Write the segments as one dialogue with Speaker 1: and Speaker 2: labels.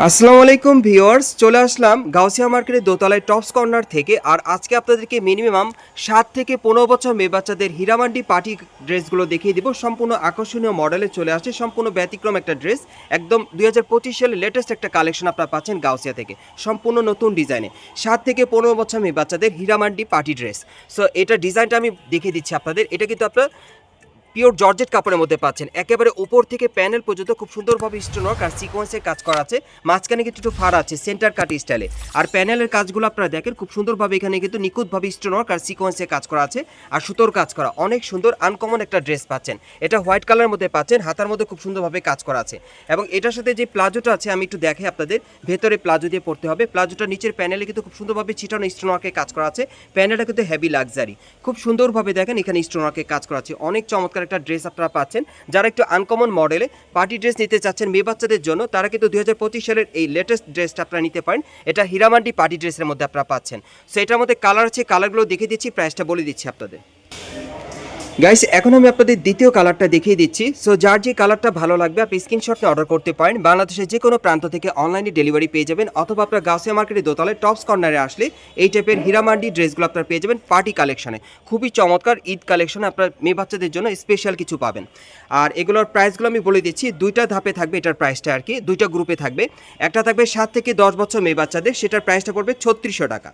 Speaker 1: আসসালামু আলাইকুম ভিউয়ার্স, চলে আসলাম গাউসিয়া মার্কেটের দোতলায় টপস কর্নার থেকে। আর আজকে আপনাদেরকে মিনিমাম 7 থেকে 15 বছর মেয়ে বাচ্চাদের হীরামান্ডি পার্টি ড্রেসগুলো দেখিয়ে দিব। সম্পূর্ণ আকর্ষণীয় মডেলে চলে আসছে, সম্পূর্ণ ব্যতিক্রম একটা ড্রেস, একদম 2025 সালের লেটেস্ট একটা কালেকশন আপনারা পাচ্ছেন গাউসিয়া থেকে, সম্পূর্ণ নতুন ডিজাইনে 7 থেকে 15 বছর মেয়ে বাচ্চাদের হীরামান্ডি পার্টি ড্রেস। সো এটা ডিজাইনটা আমি দেখিয়ে দিচ্ছি আপনাদের। এটা কিন্তু আপনার পিওর জর্জেট কাপড়ের মধ্যে পাচ্ছেন, একেবারে উপর থেকে প্যানেল পর্যন্ত খুব সুন্দরভাবে স্টোনওয়ার্ক আর সিকোয়েন্সের কাজ করা আছে। মাঝখানে কিন্তু একটু ফাড়া আছে সেন্টার কাট স্টাইলে। আর প্যানেলের কাজগুলো আপনারা দেখেন খুব সুন্দরভাবে, এখানে কিন্তু নিখুঁতভাবে স্টোনওয়ার্ক আর সিকোয়েন্সের কাজ করা আছে আর সুতোর কাজ করা। অনেক সুন্দর আনকমন একটা ড্রেস পাচ্ছেন। এটা হোয়াইট কালারের মধ্যে পাচ্ছেন, হাতার মধ্যে খুব সুন্দরভাবে কাজ করা আছে। এবং এটার সাথে যে প্লাজোটা আছে আমি একটু দেখাই আপনাদের। ভেতরে প্লাজো দিয়ে পড়তে হবে। প্লাজোটা নিচের প্যানেলে কিন্তু খুব সুন্দরভাবে ছিটানো স্টোনওয়ার্কের কাজ করা আছে। প্যানেলটা কিন্তু হেভি লাক্সারি, খুব সুন্দরভাবে দেখেন এখানে স্টোনওয়ার্কের কাজ করা আছে। অনেক চমৎকার একটা ড্রেস আপনারা পাচ্ছেন। যারা একটু আনকমন মডেলে পার্টি ড্রেস নিতে চাচ্ছেন মেয়ে বাচ্চাদের জন্য, তারা কিন্তু 2025 সালের এই লেটেস্ট ড্রেসটা আপনারা নিতে পারেন। এটা হীরামান্ডি পার্টি ড্রেসের মধ্যে আপনারা পাচ্ছেন। সো এটার মধ্যে কালার আছে, কালারগুলো দেখিয়ে দিচ্ছি, প্রাইসটা বলে দিচ্ছি আপনাদের। গাইস, এখন আমি আপনাদের দ্বিতীয় কালারটা দেখিয়ে দিচ্ছি। সো যার যে কালারটা ভালো লাগবে আপনি স্ক্রিনশট নিয়ে অর্ডার করতে পারেন। বাংলাদেশের যে কোনো প্রান্ত থেকে অনলাইনে ডেলিভারি পেয়ে যাবেন, অথবা আপনার গাউসিয়া মার্কেটের দোতলায় টপস কর্নারে আসলে এই টাইপের হীরামান্ডি ড্রেসগুলো আপনারা পেয়ে যাবেন পার্টি কালেকশনে। খুবই চমৎকার ঈদ কালেকশনে আপনার মেয়ে বাচ্চাদের জন্য স্পেশাল কিছু পাবেন। আর এগুলোর প্রাইসগুলো আমি বলে দিচ্ছি, দুইটা ধাপে থাকবে এটার প্রাইসটা আর কি, দুইটা গ্রুপে থাকবে। একটা থাকবে 7 থেকে 10 বছর মেয়ে বাচ্চাদের, সেটার প্রাইসটা পড়বে 3600 টাকা।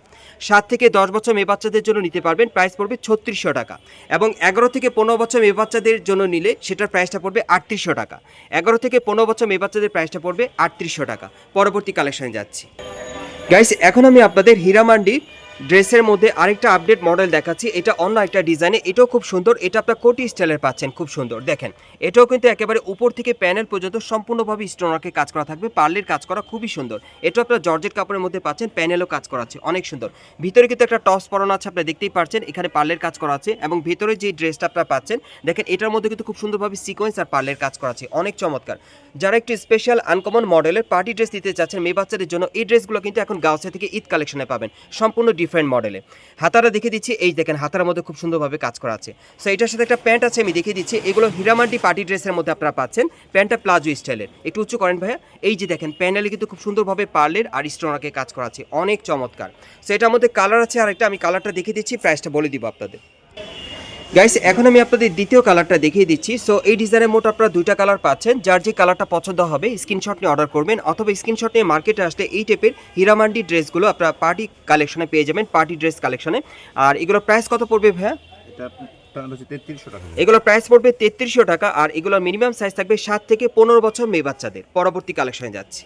Speaker 1: 7 থেকে 10 বছর মেয়ে বাচ্চাদের জন্য নিতে পারবেন, প্রাইস পড়বে 3600 টাকা। এবং 11 থেকে 15 বছর মেয়ে বাচ্চাদের জন্য নিলে সেটার প্রাইসটা পড়বে 3800 টাকা। 11 থেকে 15 বছর মেয়ে বাচ্চাদের প্রাইসটা পড়বে 3800 টাকা। পরবর্তী কালেকশনে যাচ্ছি। গাইস, এখন আমি আপনাদের হীরামান্ডি ড্রেসের মধ্যে আরেকটা আপডেট মডেল দেখাচ্ছি। এটা অন্য একটা ডিজাইনে, এটাও খুব সুন্দর। এটা আপনার কোটি স্টাইলের পাচ্ছেন, খুব সুন্দর দেখেন। এটাও কিন্তু একেবারে উপর থেকে প্যানেল পর্যন্ত সম্পূর্ণভাবে স্টোনওয়ার্কের কাজ করা থাকবে, পার্লের কাজ করা, খুবই সুন্দর। এটা আপনার জর্জেট কাপড়ের মধ্যে পাচ্ছেন, প্যানেলও কাজ করা আছে, অনেক সুন্দর। ভিতরে কিন্তু একটা টপস পরানো আছে, আপনি দেখতেই পাচ্ছেন, এখানে পার্লের কাজ করা আছে। এবং ভিতরে যে ড্রেসটা আপনারা পাচ্ছেন দেখেন, এটার মধ্যে কিন্তু খুব সুন্দরভাবে সিকোয়েন্স আর পার্লের কাজ করা আছে, অনেক চমৎকার। যারা একটু স্পেশাল আনকমন মডেলের পার্টি ড্রেস দিতে চাচ্ছেন মেয়ে বাচ্চাদের জন্য, এই ড্রেসগুলো কিন্তু এখন গাউসিয়া থেকে ঈদ কালেকশনে পাবেন, সম্পূর্ণ ডিফারেন্ট মডেলে। হাতারা দেখে দিচ্ছি, এই দেখেন হাতার মধ্যে খুব সুন্দরভাবে কাজ করা আছে। সো এটার সাথে একটা প্যান্ট আছে, আমি দেখিয়ে দিচ্ছি। এগুলো হীরামান্ডি পার্টি ড্রেসের মধ্যে আপনারা পাচ্ছেন। প্যান্টটা প্লাজো স্টাইলের, একটু উঁচু করেন ভাইয়া। এই যে দেখেন প্যানেলে কিন্তু খুব সুন্দরভাবে পার্লের আর স্টোনারকে কাজ করা আছে, অনেক চমৎকার। সো এটার মধ্যে কালার আছে আরেকটা, আমি কালারটা দেখিয়ে দিচ্ছি, প্রাইসটা বলে দিব আপনাদের। গাইস, এখন আমি আপনাদের দ্বিতীয় কালারটা দেখিয়ে দিচ্ছি। সো এই ডিজাইনের মোট আপনারা দুইটা কালার পাচ্ছেন। যার যে কালারটা পছন্দ হবে স্ক্রিনশট নিয়ে অর্ডার করবেন, অথবা স্ক্রিনশট নিয়ে মার্কেটে আসলে এই টাইপের হীরামান্ডি ড্রেসগুলো আপনারা পার্টি কালেকশনে পেয়ে যাবেন, পার্টি ড্রেস কালেকশনে। আর এগুলোর প্রাইস কত পড়বে ভাইয়া? এগুলোর প্রাইস পড়বে 3300 টাকা। আর এগুলোর মিনিমাম সাইজ থাকবে 7 থেকে 15 বছর মেয়ে বাচ্চাদের। পরবর্তী কালেকশনে যাচ্ছি।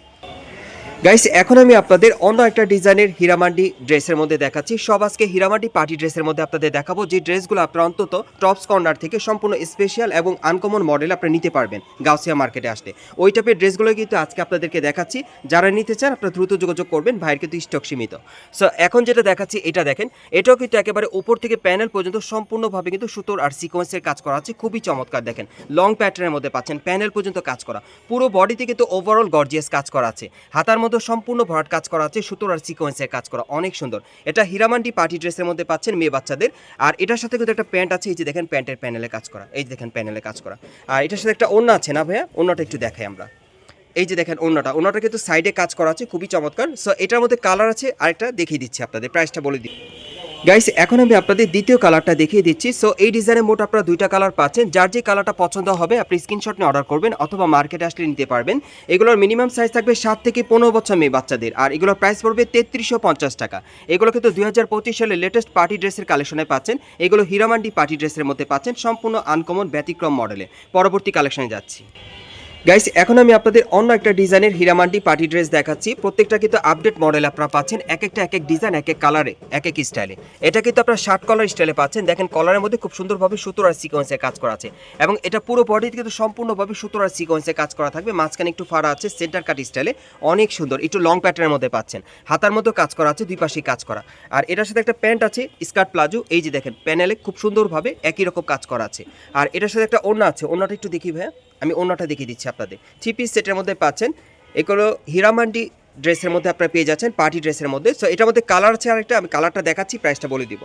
Speaker 1: গাইস, এখন আমি আপনাদের অন্য একটা ডিজাইনের হীরামান্ডি ড্রেসের মধ্যে দেখাচ্ছি। সব আজকে হীরামান্ডি পার্টি ড্রেসের মধ্যে আপনাদের দেখাবো, যে ড্রেসগুলো আপনারা অন্তত টপস কর্নার থেকে সম্পূর্ণ স্পেশাল এবং আনকমন মডেল আপনারা নিতে পারবেন গাউসিয়া মার্কেটে আসলে। ওই টাইপের ড্রেসগুলো কিন্তু আজকে আপনাদেরকে দেখাচ্ছি। যারা নিতে চান আপনারা দ্রুত যোগাযোগ করবেন, ভাইয়ের কিন্তু স্টক সীমিত। সো এখন যেটা দেখাচ্ছি এটা দেখেন, এটাও কিন্তু একেবারে উপর থেকে প্যানেল পর্যন্ত সম্পূর্ণভাবে কিন্তু সুতোর আর সিকোয়েন্সের কাজ করা আছে, খুবই চমৎকার। দেখেন লং প্যাটার্নের মধ্যে পাচ্ছেন, প্যানেল পর্যন্ত কাজ করা, পুরো বডিতে কিন্তু ওভারঅল গর্জিয়াস কাজ করা আছে। হাতার মধ্যে সম্পূর্ণ ভরাট কাজ করা আছে, সুতোর আর সিকোয়েন্সের কাজ করা, অনেক সুন্দর। এটা হীরামান্ডি পার্টি ড্রেসের মধ্যে পাচ্ছেন মেয়ে বাচ্চাদের। আর এটার সাথে কিন্তু একটা প্যান্ট আছে, এই যে দেখেন প্যান্টের প্যানেলে কাজ করা, এই যে দেখেন প্যানেলে কাজ করা। আর এটার সাথে একটা ওড়না আছে না ভাইয়া? ওড়নাটা একটু দেখাই আমরা। এই যে দেখেন ওড়নাটা কিন্তু সাইডে কাজ করা আছে, খুবই চমৎকার। সো এটার মধ্যে কালার আছে আরেকটা, দেখিয়ে দিচ্ছি আপনাদের, প্রাইসটা বলে দিই। গাইস, এখন আমি আপনাদের দ্বিতীয় কালারটা দেখিয়ে দিচ্ছি। সো এই ডিজাইনের মোট আপনারা দুইটা কালার পাচ্ছেন। যার যে কালারটা পছন্দ হবে আপনি স্ক্রিনশট নিয়ে অর্ডার করবেন, অথবা মার্কেটে আসলে নিতে পারবেন। এগুলোর মিনিমাম সাইজ থাকবে 7 থেকে 15 বছর মেয়ে বাচ্চাদের। আর এগুলোর প্রাইস পড়বে 3350 টাকা। এগুলো কিন্তু 2025 সালের লেটেস্ট পার্টি ড্রেসের কালেকশনে পাচ্ছেন। এগুলো হীরামান্ডি পার্টি ড্রেসের মধ্যে পাচ্ছেন, সম্পূর্ণ আনকমন ব্যতিক্রম মডেলে। পরবর্তী কালেকশনে যাচ্ছি। গাইস, এখন আমি আপনাদের অন্য একটা ডিজাইনের হীরামান্ডি পার্টি ড্রেস দেখাচ্ছি। প্রত্যেকটা কিন্তু আপডেট মডেল আপনারা পাচ্ছেন, এক একটা এক এক ডিজাইন, এক এক কালারে, এক এক স্টাইলে। এটা কিন্তু আপনারা শার্ট কলার স্টাইলে পাচ্ছেন। দেখেন কলারের মধ্যে খুব সুন্দরভাবে সুতোর আর সিকোয়েন্সের কাজ করা আছে। এবং এটা পুরো বডিতে কিন্তু সম্পূর্ণভাবে সুতোর আর সিকোয়েন্সের কাজ করা থাকবে, মাঝখানে একটু ফাড়া আছে সেন্টার কাট স্টাইলে, অনেক সুন্দর। একটু লং প্যাটার্নের মধ্যে পাচ্ছেন, হাতার মধ্যে কাজ করা আছে, দুই পাশেই কাজ করা। আর এটার সাথে একটা প্যান্ট আছে স্কার্ট প্লাজো, এই যে দেখেন প্যানেলে খুব সুন্দরভাবে একই রকম কাজ করা আছে। আর এটার সাথে একটা ওড়না আছে, ওড়নাটা একটু দেখি ভাইয়া, আমি ওড়নাটা দেখিয়ে দিচ্ছি আপনাদের। 3 পিস সেটের মধ্যে পাচ্ছেন। এগুলো হীরামান্ডি ড্রেসের মধ্যে আপনারা পেয়ে যাচ্ছেন, পার্টি ড্রেসের মধ্যে। সো এটার মধ্যে কালার আছে আরেকটা, আমি কালারটা দেখাচ্ছি, প্রাইসটা বলে দিব।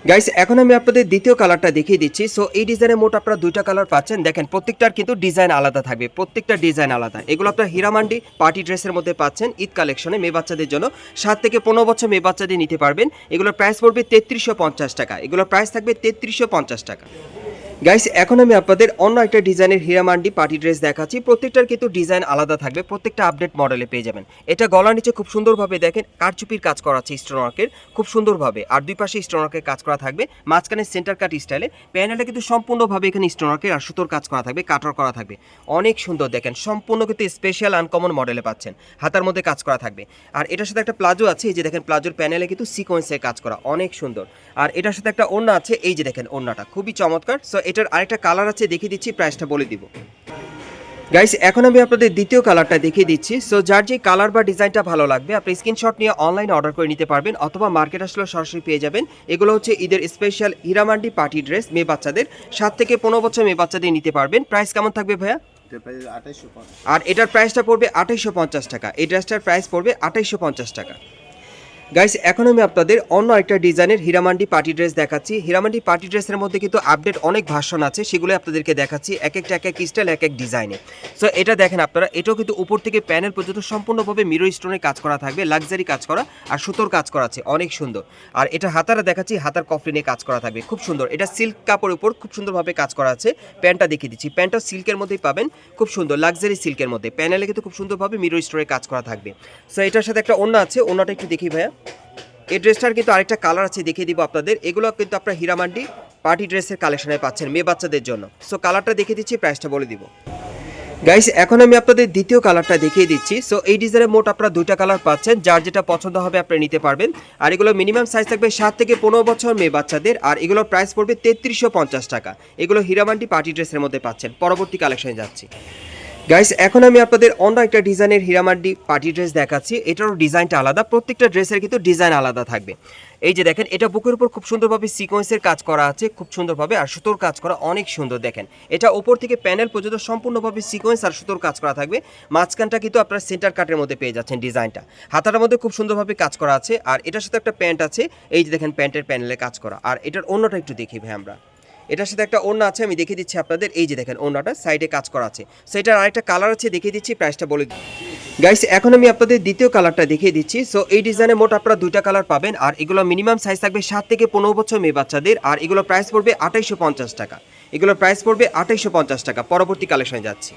Speaker 1: গাইস এখন আমি আপনাদের দ্বিতীয় কালারটা দেখিয়ে দিচ্ছি। সো এই ডিজাইনের মোট আপনারা দুইটা কালার পাচ্ছেন। দেখেন প্রত্যেকটার কিন্তু ডিজাইন আলাদা থাকবে, প্রত্যেকটা ডিজাইন আলাদা। এগুলো আপনারা হীরামান্ডি পার্টি ড্রেসের মধ্যে পাচ্ছেন ঈদ কালেকশনে মেয়ে বাচ্চাদের জন্য। 7 থেকে 15 বছর মেয়ে বাচ্চাদের নিতে পারবেন। এগুলোর প্রাইস পড়বে 3350 টাকা। এগুলোর প্রাইস থাকবে 3350 টাকা। গাইস এখন আমি আপনাদের অন্য একটা ডিজাইনের হীরামান্ডি পার্টি ড্রেস দেখাচ্ছি। প্রত্যেকটার কিন্তু ডিজাইন আলাদা থাকবে, প্রত্যেকটা আপডেট মডেলে পেয়ে যাবেন। এটা গলার নিচে খুব সুন্দরভাবে দেখেন কারচুপির কাজ করা আছে স্টোনওয়ার্কের, খুব সুন্দরভাবে। আর দুই পাশে স্টোনওয়ার্কের কাজ করা থাকবে, মাঝখানে সেন্টার কাট স্টাইলে। প্যানেলটা কিন্তু সম্পূর্ণভাবে এখানে স্টোনওয়ার্কের আর সুতোর কাজ করা থাকবে, কাটার করা থাকবে। অনেক সুন্দর দেখেন, সম্পূর্ণ কিন্তু স্পেশাল আনকমন মডেলে পাচ্ছেন। হাতার মধ্যে কাজ করা থাকবে। আর এটার সাথে একটা প্লাজো আছে, এই যে দেখেন প্লাজোর প্যানেলে কিন্তু সিকোয়েন্সের কাজ করা, অনেক সুন্দর। আর এটার সাথে একটা ওড়না আছে, এই যে দেখেন ওড়নাটা খুবই চমৎকার। সো এটার আরেকটা কালার আছে, দেখিয়ে দিচ্ছি, প্রাইসটা বলে দিব। গাইস এখন আমি আপনাদের দ্বিতীয় কালারটা দেখিয়ে দিচ্ছি। সো যার যে কালার বা ডিজাইনটা ভালো লাগবে আপনি স্ক্রিনশট নিয়ে অনলাইনে অর্ডার করে নিতে পারবেন, অথবা মার্কেট আসলে সরাসরি পেয়ে যাবেন। এগুলো হচ্ছে ঈদের স্পেশাল হীরামান্ডি পার্টি ড্রেস মেয়ে বাচ্চাদের, 7 থেকে 15 বছর মেয়ে বাচ্চাদের নিতে পারবেন। প্রাইস কেমন থাকবে ভাইয়া? আর এটার প্রাইসটা পড়বে 2850 টাকা। এই ড্রেসটার প্রাইস পড়বে 2850 টাকা। গাইস এখন আমি আপনাদের অন্য একটা ডিজাইনের হীরামান্ডি পার্টি ড্রেস দেখাচ্ছি। হীরামান্ডি পার্টি ড্রেসের মধ্যে কিন্তু আপডেট অনেক ভার্সন আছে, সেগুলো আপনাদেরকে দেখাচ্ছি এক একটা এক এক স্টাইল এক এক ডিজাইনে। সো এটা দেখেন আপনারা, এটাও কিন্তু উপর থেকে প্যানেল পর্যন্ত সম্পূর্ণভাবে মিরো স্টোনের কাজ করা থাকবে, লাক্সারি কাজ করা আর সুতোর কাজ করা আছে, অনেক সুন্দর। আর এটা হাতারা দেখাচ্ছি, হাতার কফলিনে কাজ করা থাকবে, খুব সুন্দর। এটা সিল্ক কাপড়ের উপর খুব সুন্দরভাবে কাজ করা আছে। প্যান্টটা দেখিয়ে দিচ্ছি, প্যান্টটা সিল্কের মধ্যেই পাবেন, খুব সুন্দর লাক্সারি সিল্কের মধ্যে। প্যানেলে কিন্তু খুব সুন্দরভাবে মিরো স্টোনের কাজ করা থাকবে। সো এটার সাথে একটা ওড়না আছে, ওড়নাটা একটু দেখি ভাইয়া। এই ড্রেসটার কিন্তু আরেকটা কালার আছে, দেখিয়ে দিব আপনাদের। এগুলো কিন্তু আপনারা হীরামান্ডি পার্টি ড্রেসের কালেকশনে পাচ্ছেন মেয়ে বাচ্চাদের জন্য। সো কালারটা দেখিয়ে দিচ্ছি, প্রাইসটা বলে দিব। গাইস এখন আমি আপনাদের দ্বিতীয় কালারটা দেখিয়ে দিচ্ছি। সো এই ডিজাইনের মোট আপনারা দুইটা কালার পাচ্ছেন, যার যেটা পছন্দ হবে আপনি নিতে পারবেন। আর এগুলো মিনিমাম সাইজ থাকবে 7 থেকে 15 বছর মেয়ে বাচ্চাদের। আর এগুলোর প্রাইস পড়বে 3350 টাকা। এগুলো হীরামান্ডি পার্টি ড্রেসের মধ্যে পাচ্ছেন। পরবর্তী কালেকশনে যাচ্ছি। গাইস এখন আমি আপনাদের অন্য একটা ডিজাইনের হীরামান্ডি পার্টি ড্রেস দেখাচ্ছি। এটারও ডিজাইনটা আলাদা, প্রত্যেকটা ড্রেসের কিন্তু ডিজাইন আলাদা থাকবে। এই যে দেখেন, এটা বুকের উপর খুব সুন্দরভাবে সিকোয়েন্সের কাজ করা আছে, খুব সুন্দরভাবে, আর সুতোর কাজ করা অনেক সুন্দর। দেখেন এটা উপর থেকে প্যানেল পর্যন্ত সম্পূর্ণভাবে সিকোয়েন্স আর সুতোর কাজ করা থাকবে। মাঝখানটা কিন্তু আপনারা সেন্টার কাটের মধ্যে পেয়ে যাচ্ছেন ডিজাইনটা। হাতাটার মধ্যে খুব সুন্দরভাবে কাজ করা আছে। আর এটার সাথে একটা প্যান্ট আছে, এই যে দেখেন প্যান্টের প্যানেলে কাজ করা। আর এটার অন্যটা একটু দেখি ভাই আমরা। এটার সাথে একটা ওড়না আছে, আমি দেখিয়ে দিচ্ছি আপনাদের। এই যে দেখেন ওড়নাটা সাইডে কাজ করা আছে। সো এটার আরেকটা কালার আছে, দেখিয়ে দিচ্ছি, প্রাইসটা বলে দিই। গাইস এখন আমি আপনাদের দ্বিতীয় কালারটা দেখিয়ে দিচ্ছি। সো এই ডিজাইনে মোট আপনারা দুইটা কালার পাবেন। আর এগুলো মিনিমাম সাইজ থাকবে 7 থেকে 15 বছর মেয়ে বাচ্চাদের। আর এগুলো প্রাইস পড়বে 2850 টাকা। এগুলোর প্রাইস পড়বে 2850 টাকা। পরবর্তী কালেকশনে যাচ্ছি।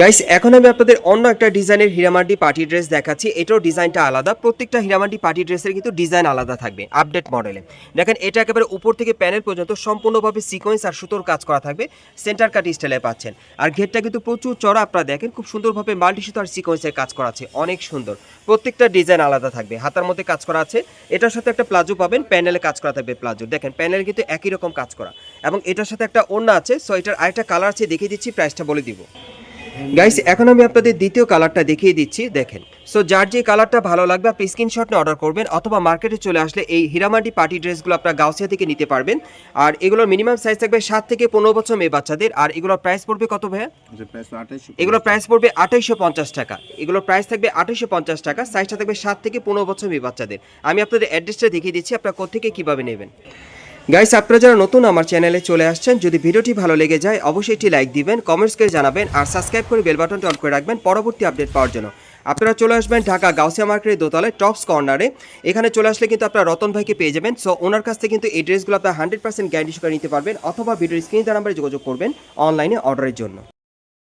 Speaker 1: গাইস এখন আমি আপনাদের অন্য একটা ডিজাইনের হীরামান্ডি পার্টি ড্রেস দেখাচ্ছি। এটাও ডিজাইনটা আলাদা, প্রত্যেকটা হীরামান্ডি পার্টি ড্রেসের কিন্তু ডিজাইন আলাদা থাকবে আপডেট মডেলে। দেখেন এটা একেবারে উপর থেকে প্যানেল পর্যন্ত সম্পূর্ণভাবে সিকোয়েন্স আর সুতোর কাজ করা থাকবে, সেন্টার কাট স্টাইলে পাচ্ছেন। আর ঘেরটা কিন্তু প্রচুর চড়া, আপনারা দেখেন খুব সুন্দরভাবে মাল্টি সুতো আর সিকোয়েন্সের কাজ করা আছে, অনেক সুন্দর। প্রত্যেকটা ডিজাইন আলাদা থাকবে, হাতার মধ্যে কাজ করা আছে। এটার সাথে একটা প্লাজো পাবেন, প্যানেলে কাজ করা থাকবে প্লাজো। দেখেন প্যানেল কিন্তু একই রকম কাজ করা, এবং এটার সাথে একটা ওড়না আছে। সো এটার আরেকটা কালার আছে, দেখিয়ে দিচ্ছি, প্রাইসটা বলে দিব। গাইস এখন আমি আপনাদের দ্বিতীয় কালারটা দেখিয়ে দিচ্ছি, দেখেন। সো যার যে কালারটা ভালো লাগবে আপনি স্ক্রিনশট নিয়ে অর্ডার করবেন, অথবা মার্কেটে চলে আসলে এই হীরামান্ডি পার্টি ড্রেসগুলো আপনারা গাউসিয়া থেকে নিতে পারবেন। আর এগুলোর মিনিমাম সাইজ থাকবে 7 থেকে 15 বছর মেয়ে বাচ্চাদের। আর এগুলোর প্রাইস পড়বে কত ভাইয়া? এগুলোর প্রাইস পড়বে 2850 টাকা। এগুলোর প্রাইস থাকবে 2850 টাকা। সাইজটা থাকবে 7 থেকে 15 বছর মেয়ে বাচ্চাদের। আমি আপনাদের অ্যাড্রেসটা দেখিয়ে দিচ্ছি, আপনারা কোত্থেকে কীভাবে নেবেন। গাইস আপনারা যারা নতুন আমার চ্যানেলে চলে আসছেন, যদি ভিডিওটি ভালো লেগে যায় অবশ্যই একটি লাইক দিবেন, কমেন্টস করে জানাবেন, আর সাবস্ক্রাইব করে বেল বাটনটি অন করে রাখবেন পরবর্তী আপডেট পাওয়ার জন্য। আপনারা চলে আসবেন ঢাকা গাউসিয়া মার্কেটের দোতলায় টপস কর্নারে। এখানে চলে আসলে কিন্তু আপনারা রতন ভাইকে পেয়ে যাবেন। সো ওনার কাছ থেকে কিন্তু এই ড্রেসগুলো আপনারা 100% গ্যারান্টি সহকারে নিতে পারবেন, অথবা ভিডিওর স্ক্রিনে দেওয়া নাম্বারে যোগাযোগ করবেন অনলাইনে অর্ডারের জন্য।